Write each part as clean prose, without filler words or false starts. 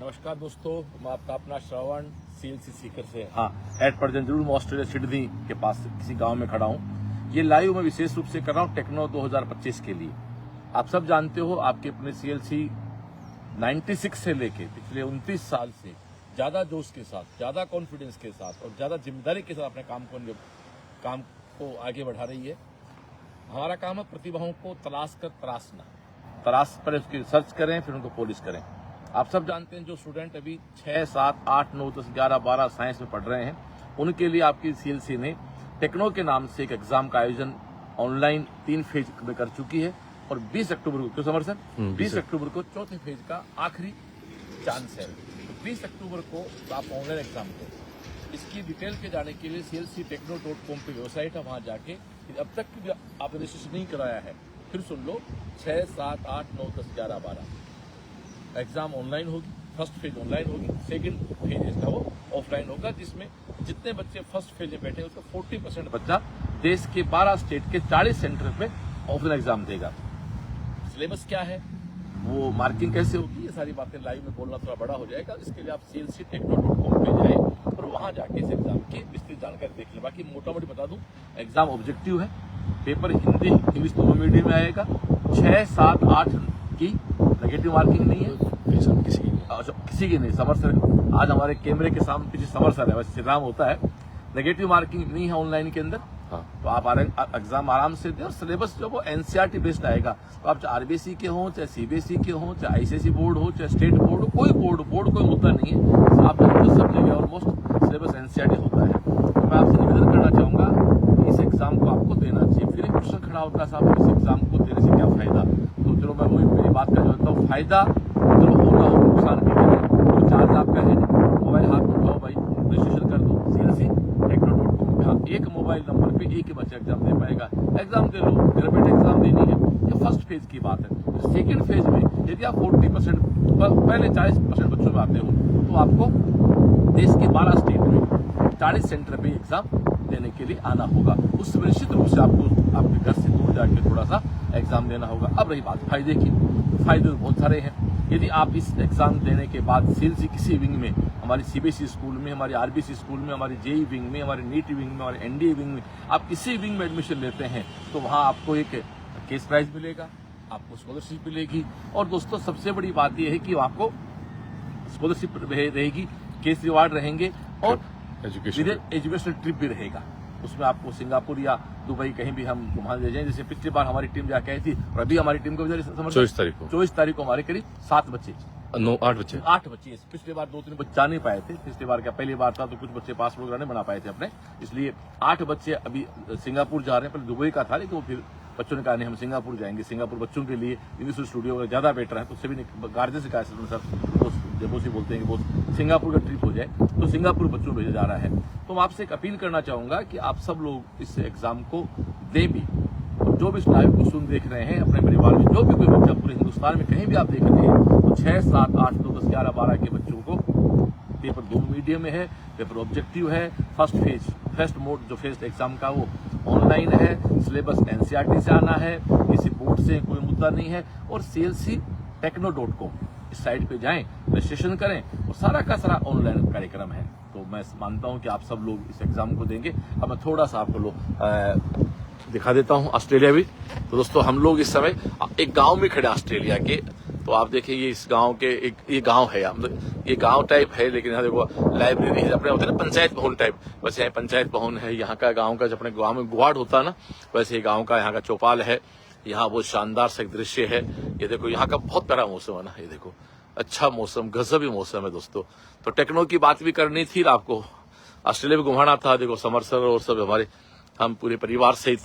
नमस्कार दोस्तों, मैं आपका अपना श्रवण सीएलसी सीकर से। हाँ, एट प्रेजेंट जरूर मैं ऑस्ट्रेलिया सिडनी के पास किसी गांव में खड़ा हूँ। ये लाइव मैं विशेष रूप से कर रहा हूँ टेक्नो 2025 के लिए। आप सब जानते हो, आपके अपने सीएलसी 96 से लेके पिछले 29 साल से ज्यादा जोश के साथ, ज्यादा कॉन्फिडेंस के साथ और ज्यादा जिम्मेदारी के साथ अपने काम को आगे बढ़ा रही है। हमारा काम है प्रतिभाओं को तलाश पर उसकी सर्च करें, फिर उनको पॉलिश करें। आप सब जानते हैं, जो स्टूडेंट अभी 6, 7, 8, 9, 10, 11, 12 साइंस में पढ़ रहे हैं, उनके लिए आपकी सीएलसी ने टेक्नो के नाम से एक एग्जाम का आयोजन ऑनलाइन 3 फेज में कर चुकी है। और 20 अक्टूबर को, क्यों समर सर, 20 अक्टूबर को चौथे फेज का आखिरी चांस है। 20 अक्टूबर को आप ऑनलाइन एग्जाम दो। इसकी डिटेल के जाने के लिए clctechno.com पे वेबसाइट है, वहां जाके अब तक आपने रजिस्ट्रेशन नहीं कराया है, फिर सुन लो, 6, 7, 8, 9, 10, 11, 12 एग्जाम ऑनलाइन होगी। फर्स्ट फेज ऑनलाइन होगी, सेकंड फेज इसका वो ऑफलाइन होगा, जिसमें जितने बच्चे फर्स्ट फेज में बैठे उसका 40% बच्चा देश के 12 स्टेट के 40 सेंटर पे ऑफलाइन एग्जाम देगा। सिलेबस क्या है, वो मार्किंग कैसे होगी, ये सारी बातें लाइव में बोलना थोड़ा बड़ा हो जाएगा। इसके लिए आप clctechno.com पे जाए और वहां जाके इस एग्जाम की विस्तृत जानकारी देख लें। बाकी मोटा मोटी बता दूं, एग्जाम ऑब्जेक्टिव है, पेपर हिंदी इंग्लिश दोनों मीडियम में आएगा। 6, 7, 8 की नेगेटिव मार्किंग नहीं है, किसी की नहीं। समर सर आज हमारे कैमरे के सामने पीछे समर सर है, वैसे श्री राम होता है। नेगेटिव मार्किंग नहीं है ऑनलाइन के अंदर। हाँ। तो आप एग्जाम आराम से दें। और सिलेबस जो वो एनसीईआरटी बेस्ड आएगा, तो आप चाहे आरबीएसई के हो, चाहे सीबीएसई के हो, चाहे आईसीएसई बोर्ड हो, चाहे स्टेट बोर्ड हो, कोई बोर्ड कोई मुद्दा नहीं है। आप सब जगह ऑलमोस्ट सिलेबस एनसीईआरटी होता है। तो मैं आपसे निवेदन करना चाहूंगा, इस एग्जाम को आपको देना चाहिए। फिर एक क्वेश्चन खड़ा होता है, साहब इस एग्जाम को देने से क्या फायदा। तो चलो मैं वही मेरी बात कर देता हूँ। फायदा चलो हो रहा हो, नुकसान की जगह तो चार्ज आपका है, मोबाइल हाथ में उठाओ भाई, रजिस्ट्रेशन कर दो clctechno.com पे। हाँ, एक मोबाइल नंबर पे एक ही बच्चा एग्जाम दे पाएगा। एग्जाम दे लो, घर बैठे एग्जाम देनी है। ये फर्स्ट फेज की बात है। सेकेंड फेज में यदि आप 40% पहले 40% बच्चों में आते हो, तो आपको देश के 12 स्टेट में 40 सेंटर पे एग्जाम देने के लिए आना होगा। उस निश्चित रूप से आपको आपके घर से दूर जाके थोड़ा सा एग्जाम देना होगा। अब रही बात फायदे की, फायदे बहुत सारे हैं। यदि आप इस एग्जाम देने के बाद सीएलसी किसी विंग में, हमारी सीबीएसई स्कूल में, हमारी आरबीसी स्कूल में, हमारी जेई विंग में, हमारी नीट विंग में, हमारे एनडीए विंग में, आप किसी विंग में एडमिशन लेते हैं, तो वहां आपको एक केस प्राइज मिलेगा, आपको स्कॉलरशिप मिलेगी। और दोस्तों सबसे बड़ी बात यह है कि आपको स्कॉलरशिप रहेगी, केस रिवार्ड रहेंगे और एजुकेशनल ट्रिप भी रहेगा। उसमें आपको सिंगापुर या दुबई कहीं भी हम घुमा ले जाएं। जैसे पिछली बार हमारी टीम जाके आई थी, और अभी हमारी टीम को 24 तारीख को हमारे करीब 8 बच्चे। पिछली बार 2-3 बच्चे जा नहीं पाए थे। पिछली बार क्या पहली बार था, तो कुछ बच्चे पासपोर्ट वगैरह नहीं बना पाए थे अपने, इसलिए 8 बच्चे अभी सिंगापुर जा रहे हैं। पहले दुबई का था, लेकिन वो फिर बच्चों ने कहा नहीं हम सिंगापुर जाएंगे। सिंगापुर बच्चों के लिए यूनिवर्सिटी स्टूडियो ज्यादा बेटर है, तो सभी ने गार्जियन से कहा सर, जब बोलते हैं कि वो सिंगापुर का ट्रिप हो जाए, तो सिंगापुर बच्चों भेजा जा रहा है। तो मैं आपसे एक अपील करना चाहूंगा कि आप सब लोग इस एग्जाम को दें भी। और जो भी इस लाइव को सुन देख रहे हैं, अपने परिवार में जो भी कोई बच्चा पूरे हिंदुस्तान में कहीं भी आप देख रहे हैं, तो 6, 7, 8, 9, 10, 11, 12 के बच्चों को पेपर 2 मीडियम में है, पेपर ऑब्जेक्टिव है। फर्स्ट मोड जो फेज एग्जाम का वो ऑनलाइन है, सिलेबस एनसीईआरटी से आना है, किसी बोर्ड से कोई मुद्दा नहीं है। और clctechno.com इस साइट पे जाएं, रजिस्ट्रेशन करें, और सारा का सारा ऑनलाइन कार्यक्रम है। तो मैं मानता हूं कि आप सब लोग इस एग्जाम को देंगे। अब मैं थोड़ा सा आपको दिखा देता हूं ऑस्ट्रेलिया भी। तो दोस्तों हम लोग इस समय एक गांव में खड़े ऑस्ट्रेलिया के। तो आप देखिए, ये इस गांव के ये गांव है, ये गांव टाइप है, लेकिन यहाँ देखो लाइब्रेरी है, अपने होते हैं ना पंचायत भवन टाइप, वैसे यहाँ पंचायत भवन है। यहाँ का गांव का, जब अपने गांव में गुआड़ होता है ना, वैसे ही गांव का यहाँ का चौपाल है। यहाँ वो शानदार सा एक दृश्य है। ये देखो, यहाँ का बहुत प्यारा मौसम है ना, ये देखो अच्छा मौसम, गजब ही मौसम है दोस्तों। तो टेक्नो की बात भी करनी थी, आपको ऑस्ट्रेलिया में घुमाना था। देखो समर सर और सब हमारे, हम पूरे परिवार सहित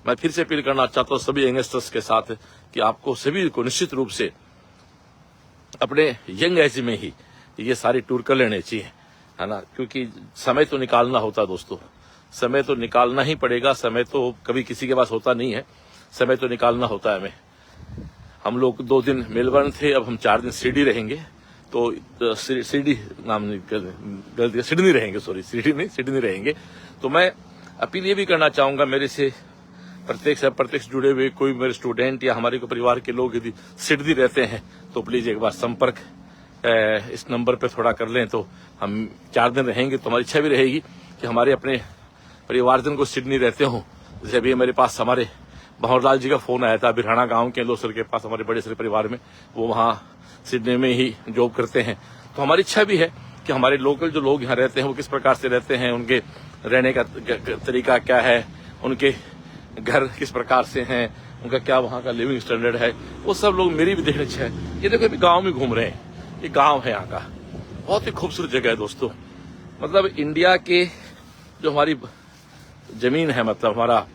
मैं फिर से अपील करना चाहता हूँ सभी यंगस्टर्स के साथ कि आपको सभी को निश्चित रूप से अपने यंग एज में ही ये सारी टूर कर लेने चाहिए, है ना। क्योंकि समय तो निकालना होता है दोस्तों, समय तो निकालना ही पड़ेगा। समय तो कभी किसी के पास होता नहीं है, समय तो निकालना होता है हमें। हम लोग 2 दिन मेलबर्न थे, अब हम 4 दिन सिडनी रहेंगे। तो सिडनी रहेंगे, सॉरी सिडनी रहेंगे। तो मैं अपील ये भी करना चाहूंगा मेरे से प्रत्यक्ष जुड़े हुए कोई मेरे स्टूडेंट या हमारे परिवार के लोग यदि सिडनी रहते हैं, तो प्लीज एक बार संपर्क इस नंबर पे थोड़ा कर लें तो हम 4 दिन रहेंगे, तो हमारी इच्छा भी रहेगी कि हमारे अपने परिवारजन को सिडनी रहते हों। जैसे अभी मेरे पास हमारे भंवरलाल जी का फोन आया था, बिरहाना गांव के लोसर के पास, हमारे बड़े सर परिवार में, वो वहाँ सिडनी में ही जॉब करते हैं। तो हमारी इच्छा भी है कि हमारे लोकल जो लोग यहाँ रहते हैं वो किस प्रकार से रहते हैं, उनके रहने का तरीका क्या है, उनके घर किस प्रकार से हैं, उनका क्या वहाँ का लिविंग स्टैंडर्ड है, वो सब लोग मेरी भी देखने इच्छा है। ये देखो अभी गाँव में घूम रहे हैं, ये गाँव है यहाँ का, बहुत ही खूबसूरत जगह है दोस्तों। मतलब इंडिया के जो हमारी जमीन है, मतलब हमारा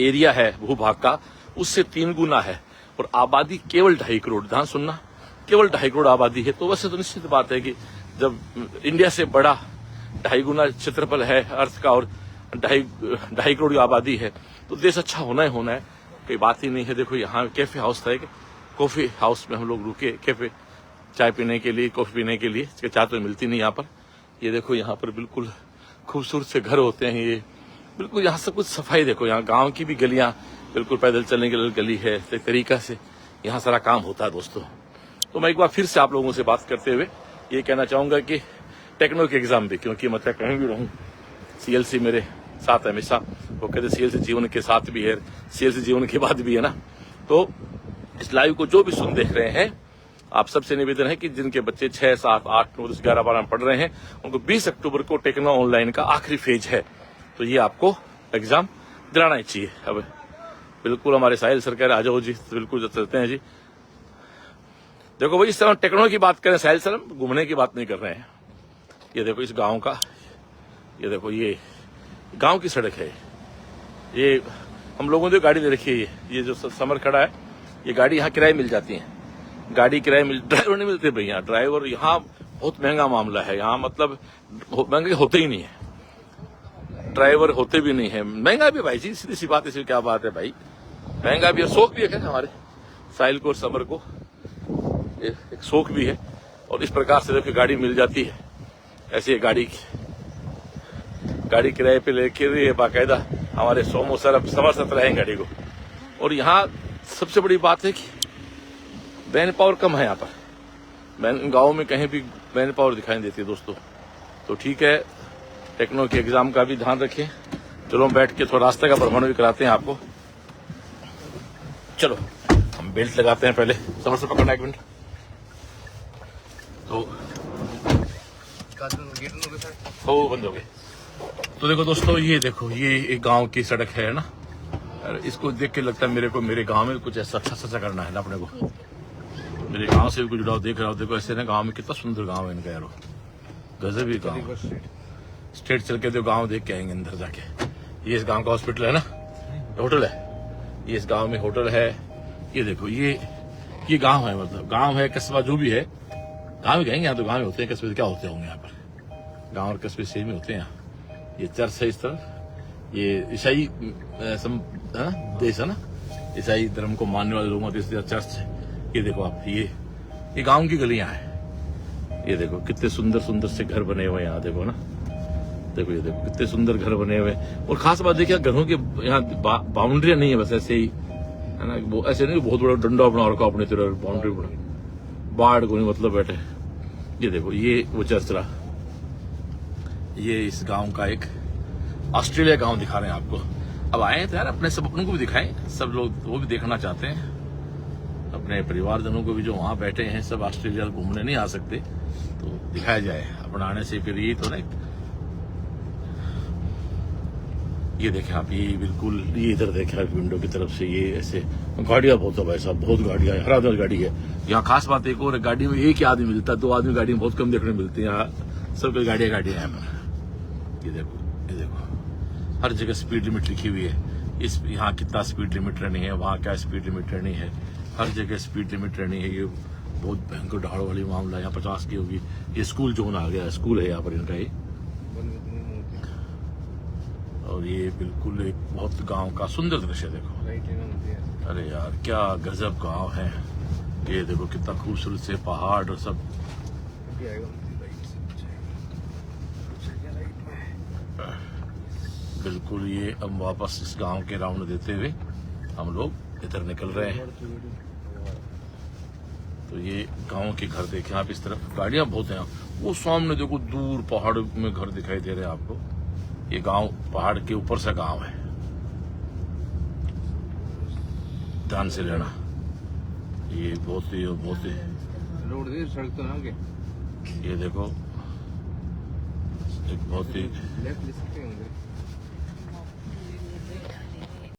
एरिया है भूभाग का, उससे 3 गुना है, और आबादी केवल 2.5 करोड़। ध्यान सुनना, केवल 2.5 करोड़ आबादी है। तो वैसे तो निश्चित बात है कि जब इंडिया से बड़ा 2.5 गुना क्षेत्रफल है अर्थ का, और 2.5 करोड़ की आबादी है, तो देश अच्छा होना ही होना है, कोई बात ही नहीं है। देखो यहाँ कैफे हाउस था, कॉफी हाउस में हम लोग रुके, कैफे चाय पीने के लिए, कॉफी पीने के लिए, इसके चाय तो मिलती नहीं यहाँ पर। ये देखो यहाँ पर बिल्कुल खूबसूरत से घर होते हैं, ये बिल्कुल यहाँ सब कुछ सफाई। देखो यहाँ गांव की भी गलियां बिल्कुल पैदल चलने के लिए गली है, इस तरीका से यहाँ सारा काम होता है दोस्तों। तो मैं एक बार फिर से आप लोगों से बात करते हुए ये कहना चाहूंगा कि टेक्नो के एग्जाम भी, क्योंकि मतलब कहीं भी रहूं, सीएलसी मेरे साथ हमेशा, वो कहते सीएलसी जीवन के साथ भी है, सीएलसी जीवन के बाद भी है ना। तो इस लाइव को जो भी सुन देख रहे हैं, आप सबसे निवेदन है कि जिनके बच्चे 6, 7, 8, 9, 10, 11, 12 में पढ़ रहे हैं, उनको 20 अक्टूबर को टेक्नो ऑनलाइन का आखिरी फेज है, तो ये आपको एग्जाम दिलाना ही चाहिए। अब बिल्कुल हमारे साहिल सरकार आ जाओ जी, बिल्कुल चलते हैं जी। देखो भाई, इस तरह टेक्नो की बात करें साहिल सर, हम घूमने की बात नहीं कर रहे हैं। ये देखो इस गांव का, ये देखो ये गांव की सड़क है। ये हम लोगों ने गाड़ी ले रखी है, ये जो समर खड़ा है, ये गाड़ी यहाँ किराए मिल जाती है, गाड़ी किराए ड्राइवर नहीं मिलते भैया। ड्राइवर यहाँ बहुत महंगा मामला है, यहाँ मतलब महंगे होते ही नहीं है, ड्राइवर होते भी नहीं है, महंगा भी भाई जी, सीधी सी बात, इसमें क्या बात है भाई, महंगा भी है, शौक भी है हमारे साहिल को और समर को, एक शौक भी है। और इस प्रकार से देखिए गाड़ी मिल जाती है, ऐसी गाड़ी किराए पे लेके बाकायदा हमारे सोमो सर अब समर्थ रहेंगे गाड़ी को। और यहाँ सबसे बड़ी बात है कि मैन पावर कम है यहाँ पर, गाँव में कहीं भी मैन पावर दिखाई देती है दोस्तों। तो ठीक है, टेक्नो के एग्जाम का भी ध्यान रखें। चलो बैठ के थोड़ा रास्ते का भ्रमण भी कराते हैं आपको। चलो हम बेल्ट लगाते हैं, पहले समर से पकड़ना 1 मिनट। तो बंद हो गए। तो देखो दोस्तों, ये देखो ये एक गांव की सड़क है ना, इसको देख के लगता है मेरे को मेरे गांव में कुछ ऐसा अच्छा करना है ना अपने को, मेरे गांव से भी कुछ जुड़ाव देख रहा हूँ। देखो ऐसे ना गांव में कितना सुंदर गांव है इनका यार, गजब ही गांव। स्ट्रेट चल के तो गांव देख के आएंगे अंदर जाके। ये इस गांव का हॉस्पिटल है ना, होटल है, ये इस गांव में होटल है। ये देखो ये गांव है, मतलब गांव है कस्बा जो भी है, गांव ही कहेंगे, यहाँ तो गांव होते हैं, कस्बे क्या होते होंगे यहाँ पर, गांव और कस्बे सेम ही होते हैं। ये चर्च है इस तरफ, ये ईसाई देश है ना, ईसाई धर्म को मानने वाले लोगों का चर्च है। ये देखो आप, ये गांव की गलियां हैं। ये देखो कितने सुंदर सुंदर से घर बने हुए हैं यहाँ, देखो ना, देखो ये देखो कितने सुंदर घर बने हुए हैं। और खास बात देखिए, घरों के यहाँ बाउंड्रियां नहीं है, बस ऐसे ही है ना, वो ऐसे नहीं बहुत बड़ा डंडा बना रखा अपने तरह बाउंड्री बना, बाढ़ को नहीं मतलब बैठे। ये देखो ये वो चर्च रहा, ये इस गांव का एक ऑस्ट्रेलिया गांव दिखा रहे हैं आपको। अब आए तो यार अपने सब अपनों को भी दिखाएं, सब लोग वो भी देखना चाहते हैं, अपने परिवारजनों को भी जो वहां बैठे हैं, सब ऑस्ट्रेलिया घूमने नहीं आ सकते, तो दिखाया जाए अपना आने से। फिर ये तो ना, ये देखें आप, ये बिल्कुल ये इधर देखें आप विंडो की तरफ से, ये ऐसे गाड़ियां बहुत है भाई साहब, बहुत गाड़ियां, हर आदमी गाड़ी है यहाँ। खास बात एक और, गाड़ी में एक ही आदमी मिलता है, 2 आदमी गाड़ी में बहुत कम देखने मिलती है यहाँ, सब गाड़ियां हैं। ये देखो हर जगह स्पीड लिमिट लिखी हुई है, इस यहाँ कितना स्पीड लिमिट रहनी है, वहाँ क्या स्पीड लिमिट रहनी है, हर जगह स्पीड लिमिट रहनी है। ये बहुत भयंकर ढाड़ वाली मामला, यहाँ 50 की होगी। ये स्कूल जोन आ गया, स्कूल है यहाँ पर इनका ये। और ये बिल्कुल एक बहुत गांव का सुंदर दृश्य देखो, अरे यार क्या गजब गांव है। ये देखो कितना खूबसूरत से पहाड़ और सब। बिल्कुल ये हम वापस इस गांव के राउंड देते हुए हम लोग इधर निकल रहे हैं। तो तो ये गांव के घर देखें आप, इस तरफ गाड़ियां बहुत हैं। वो सामने देखो दूर पहाड़ में घर दिखाई दे रहे हैं आपको। ये गांव पहाड़ के ऊपर से गांव है, ध्यान से लेना। ये बहुत ही रोड दे सड़क तो ना के ये देखो एक बहुत ही लेफ्ट ले सकते होंगे।